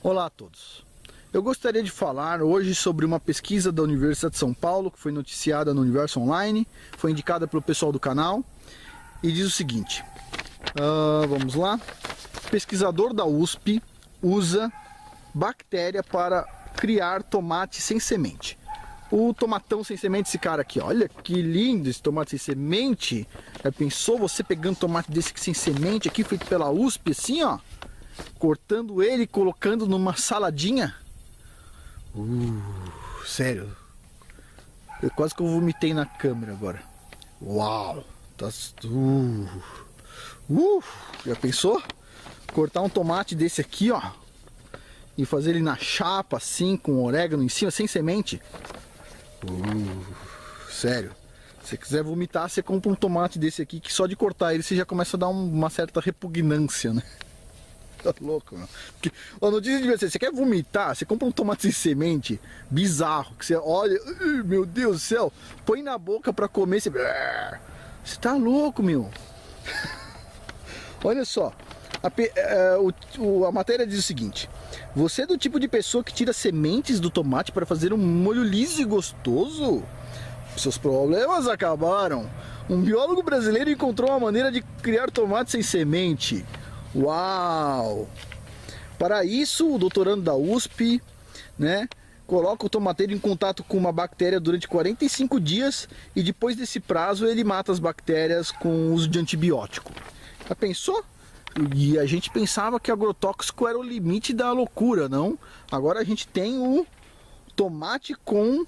Olá a todos. Eu gostaria de falar hoje sobre uma pesquisa da Universidade de São Paulo que foi noticiada no Universo Online, foi indicada pelo pessoal do canal e diz o seguinte, vamos lá, pesquisador da USP usa bactéria para criar tomate sem semente. O tomatão sem semente, esse cara aqui, olha que lindo esse tomate sem semente. Já pensou você pegando tomate desse aqui sem semente aqui, feito pela USP assim, ó, cortando ele e colocando numa saladinha? Sério, eu quase que eu vomitei na câmera agora. Uau, tá, já pensou? Cortar um tomate desse aqui, ó, e fazer ele na chapa assim, com orégano em cima, sem semente. Sério, se você quiser vomitar, você compra um tomate desse aqui, que só de cortar ele você já começa a dar uma certa repugnância, né? Tá louco, mano. Porque a notícia de você quer vomitar, você compra um tomate sem semente bizarro, que você olha, meu Deus do céu, põe na boca pra comer, você tá louco, meu. Olha só, a matéria diz o seguinte: você é do tipo de pessoa que tira sementes do tomate para fazer um molho liso e gostoso? Seus problemas acabaram. Um biólogo brasileiro encontrou uma maneira de criar tomate sem semente. Uau! Para isso, o doutorando da USP, né, coloca o tomateiro em contato com uma bactéria durante 45 dias e depois desse prazo ele mata as bactérias com o uso de antibiótico. Já pensou? E a gente pensava que agrotóxico era o limite da loucura, não? Agora a gente tem o tomate com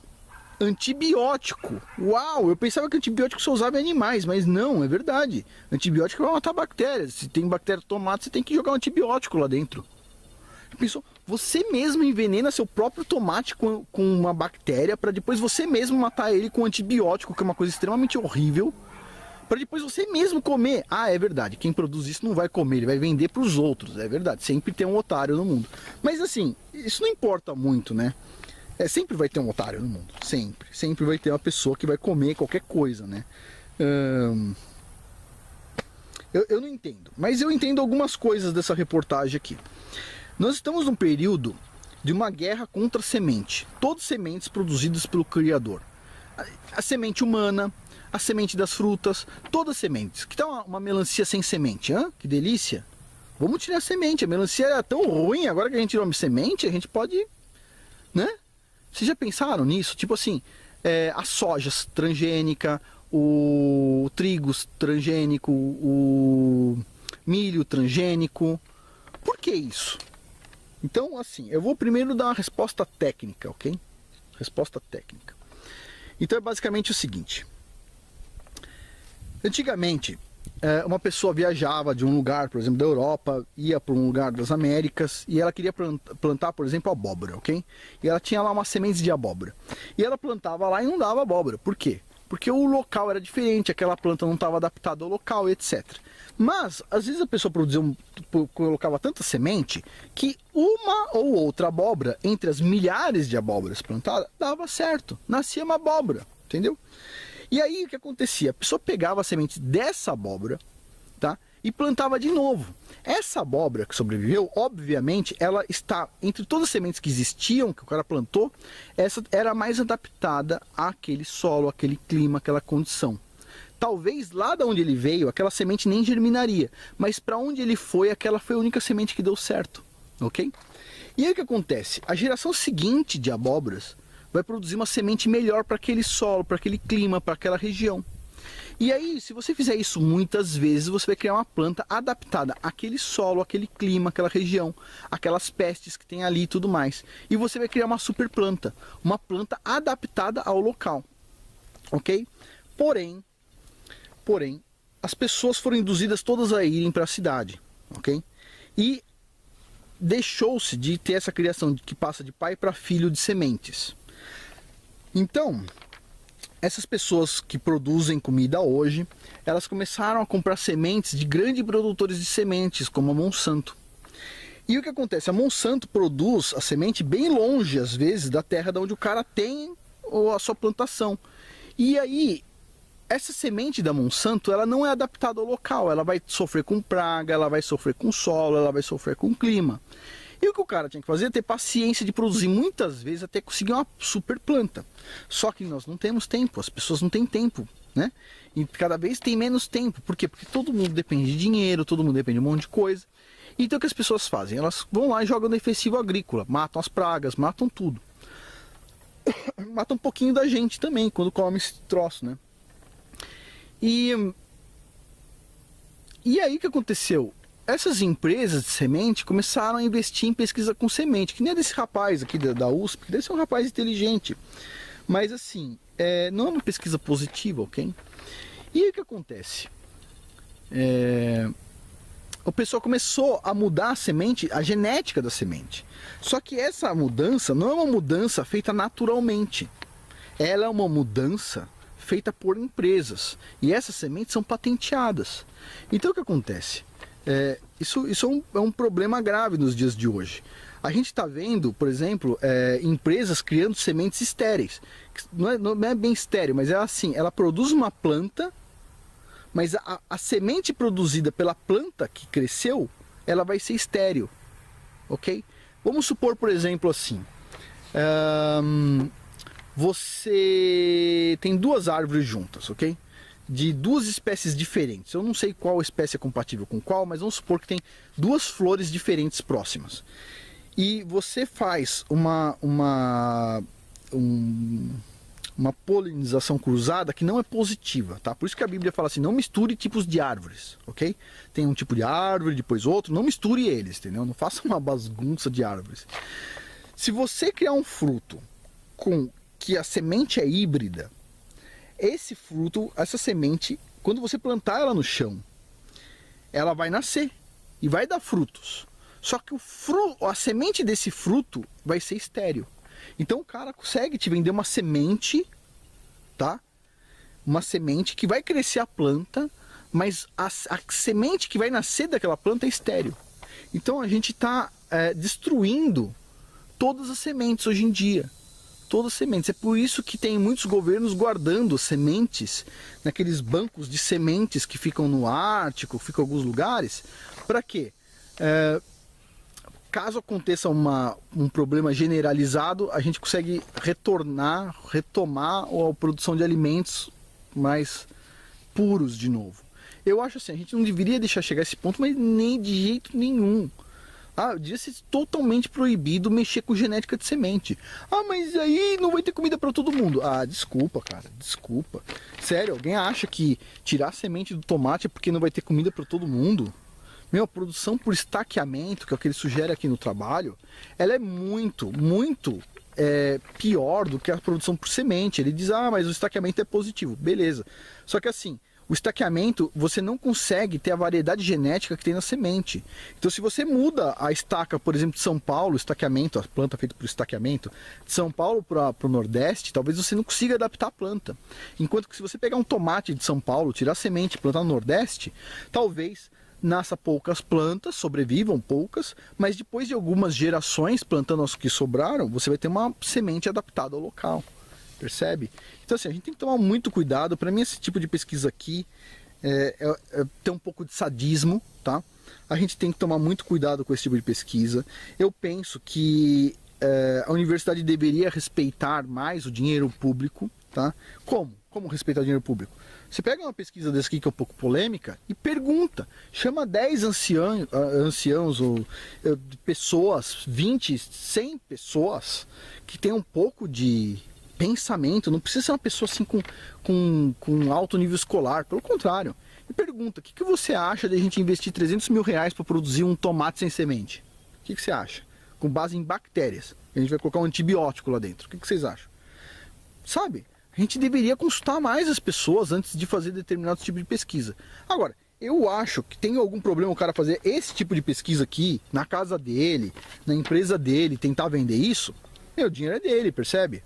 antibiótico. Uau, eu pensava que antibiótico só usava em animais, mas não, é verdade. Antibiótico vai matar bactérias. Se tem bactéria no tomate, você tem que jogar um antibiótico lá dentro. Pensou, você mesmo envenena seu próprio tomate com uma bactéria para depois você mesmo matar ele com antibiótico, que é uma coisa extremamente horrível, para depois você mesmo comer. Ah, é verdade, quem produz isso não vai comer, ele vai vender para os outros, é verdade, sempre tem um otário no mundo. Mas assim, isso não importa muito, né? Sempre vai ter um otário no mundo, sempre vai ter uma pessoa que vai comer qualquer coisa, né? Eu não entendo, mas eu entendo algumas coisas dessa reportagem aqui. Nós estamos num período de uma guerra contra a semente, todas sementes produzidas pelo Criador. A semente humana, a semente das frutas, todas as sementes. Que tal uma melancia sem semente, hein? Que delícia! Vamos tirar a semente, a melancia era tão ruim, agora que a gente tirou a semente, a gente pode, né? Vocês já pensaram nisso? Tipo assim, a soja transgênica, o trigo transgênico, o milho transgênico. Por que isso? Então, assim, eu vou primeiro dar uma resposta técnica, ok? Resposta técnica. Então é basicamente o seguinte. Antigamente, uma pessoa viajava de um lugar, por exemplo, da Europa, ia para um lugar das Américas e ela queria plantar, por exemplo, abóbora, ok? E ela tinha lá umas sementes de abóbora. E ela plantava lá e não dava abóbora. Por quê? Porque o local era diferente, aquela planta não estava adaptada ao local, etc. Mas, às vezes a pessoa colocava tanta semente que uma ou outra abóbora, entre as milhares de abóboras plantadas, dava certo, nascia uma abóbora, entendeu? E aí o que acontecia? A pessoa pegava a semente dessa abóbora, tá? E plantava de novo. Essa abóbora que sobreviveu, obviamente, ela está, entre todas as sementes que existiam, que o cara plantou, essa era mais adaptada àquele solo, àquele clima, àquela condição. Talvez lá de onde ele veio, aquela semente nem germinaria, mas para onde ele foi, aquela foi a única semente que deu certo, ok? E aí o que acontece? A geração seguinte de abóboras vai produzir uma semente melhor para aquele solo, para aquele clima, para aquela região. E aí, se você fizer isso muitas vezes, você vai criar uma planta adaptada àquele solo, àquele clima, àquela região, aquelas pestes que tem ali e tudo mais. E você vai criar uma super planta, uma planta adaptada ao local, ok? Porém, as pessoas foram induzidas todas a irem para a cidade, ok? E deixou-se de ter essa criação que passa de pai para filho de sementes. Então, essas pessoas que produzem comida hoje, elas começaram a comprar sementes de grandes produtores de sementes, como a Monsanto. E o que acontece? A Monsanto produz a semente bem longe, às vezes, da terra de onde o cara tem a sua plantação. E aí, essa semente da Monsanto, ela não é adaptada ao local, ela vai sofrer com praga, ela vai sofrer com solo, ela vai sofrer com clima. E o que o cara tinha que fazer é ter paciência de produzir muitas vezes até conseguir uma super planta. Só que nós não temos tempo, as pessoas não têm tempo, né? E cada vez tem menos tempo. Por quê? Porque todo mundo depende de dinheiro, todo mundo depende de um monte de coisa. Então o que as pessoas fazem? Elas vão lá e jogam defensivo agrícola, matam as pragas, matam tudo. Matam um pouquinho da gente também quando come esse troço, né? E aí o que aconteceu? Essas empresas de semente começaram a investir em pesquisa com semente, que nem é desse rapaz aqui da USP, que deve ser um rapaz inteligente. Mas assim, não é uma pesquisa positiva, ok? E aí o que acontece? O pessoal começou a mudar a semente, a genética da semente. Só que essa mudança não é uma mudança feita naturalmente. Ela é uma mudança feita por empresas. E essas sementes são patenteadas. Então o que acontece? Isso é um problema grave nos dias de hoje. A gente está vendo, por exemplo, empresas criando sementes estéreis. Não é bem estéril, mas é assim, ela produz uma planta, mas a semente produzida pela planta que cresceu, ela vai ser estéril, ok? Vamos supor, por exemplo, assim, você tem duas árvores juntas, ok? De duas espécies diferentes. Eu não sei qual espécie é compatível com qual, mas vamos supor que tem duas flores diferentes próximas. E você faz uma polinização cruzada que não é positiva, tá? Por isso que a Bíblia fala assim, não misture tipos de árvores, ok? Tem um tipo de árvore, depois outro, não misture eles, entendeu? Não faça uma bagunça de árvores. Se você criar um fruto com que a semente é híbrida, esse fruto, essa semente, quando você plantar ela no chão, ela vai nascer e vai dar frutos. Só que a semente desse fruto vai ser estéril. Então o cara consegue te vender uma semente, tá? Uma semente que vai crescer a planta, mas a semente que vai nascer daquela planta é estéril. Então a gente está destruindo todas as sementes hoje em dia. Todas as sementes. É por isso que tem muitos governos guardando sementes naqueles bancos de sementes que ficam no Ártico, ficam em alguns lugares. Para quê? Caso aconteça um problema generalizado, a gente consegue retomar a produção de alimentos mais puros de novo. Eu acho assim, a gente não deveria deixar chegar a esse ponto, mas nem de jeito nenhum. Devia ser totalmente proibido mexer com genética de semente. Mas aí não vai ter comida para todo mundo. Desculpa, cara, desculpa. Sério, alguém acha que tirar a semente do tomate é porque não vai ter comida para todo mundo? A produção por estaqueamento, que é o que ele sugere aqui no trabalho, ela é muito pior do que a produção por semente. Ele diz, mas o estaqueamento é positivo. Beleza. Só que assim, o estaqueamento, você não consegue ter a variedade genética que tem na semente. Então se você muda a estaca, por exemplo, de São Paulo, estaqueamento, a planta feita por estaqueamento, de São Paulo para o Nordeste, talvez você não consiga adaptar a planta. Enquanto que se você pegar um tomate de São Paulo, tirar a semente e plantar no Nordeste, talvez nasça poucas plantas, sobrevivam poucas, mas depois de algumas gerações plantando as que sobraram, você vai ter uma semente adaptada ao local, percebe? Então assim, a gente tem que tomar muito cuidado. Para mim esse tipo de pesquisa aqui tem um pouco de sadismo, tá? A gente tem que tomar muito cuidado com esse tipo de pesquisa. Eu penso que a universidade deveria respeitar mais o dinheiro público, tá? Como respeitar o dinheiro público? Você pega uma pesquisa dessa aqui que é um pouco polêmica e pergunta, chama 10 anciãos ou pessoas, 20, 100 pessoas que tem um pouco de pensamento, não precisa ser uma pessoa assim com alto nível escolar, pelo contrário. E pergunta, o que você acha de a gente investir 300 mil reais para produzir um tomate sem semente? O que você acha? Com base em bactérias. A gente vai colocar um antibiótico lá dentro. O que vocês acham? Sabe? A gente deveria consultar mais as pessoas antes de fazer determinado tipo de pesquisa. Agora, eu acho que tem algum problema o cara fazer esse tipo de pesquisa aqui, na casa dele, na empresa dele, tentar vender isso. O dinheiro é dele, percebe?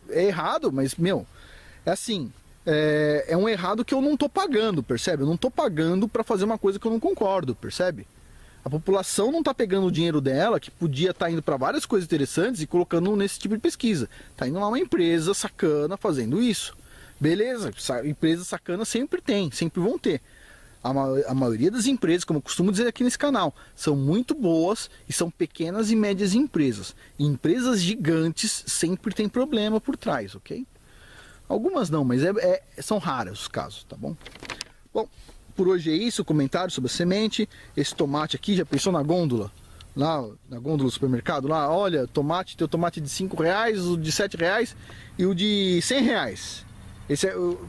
É errado, mas, é assim, é um errado que eu não tô pagando, percebe? Eu não tô pagando para fazer uma coisa que eu não concordo, percebe? A população não está pegando o dinheiro dela, que podia estar indo para várias coisas interessantes e colocando nesse tipo de pesquisa. Está indo lá uma empresa sacana fazendo isso. Beleza, empresa sacana sempre tem, sempre vão ter. A maioria das empresas, como eu costumo dizer aqui nesse canal, são muito boas e são pequenas e médias empresas. Empresas gigantes sempre tem problema por trás, ok? Algumas não, mas são raros os casos, tá bom? Bom, por hoje é isso, comentário sobre a semente. Esse tomate aqui, já pensou na gôndola? Lá na gôndola do supermercado, lá, olha, tomate, teu tomate de 5 reais, o de 7 reais e o de 100 reais.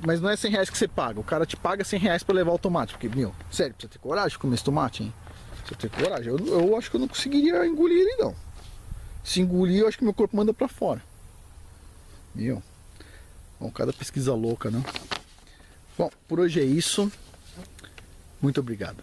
Mas não é 100 reais que você paga, o cara te paga 100 reais para levar o tomate. Porque, meu, sério, precisa ter coragem de comer esse tomate, hein? Precisa ter coragem. Eu acho que eu não conseguiria engolir ele, não. Se engolir, eu acho que meu corpo manda para fora. Meu, bom, cada pesquisa louca, né? Bom, por hoje é isso. Muito obrigado.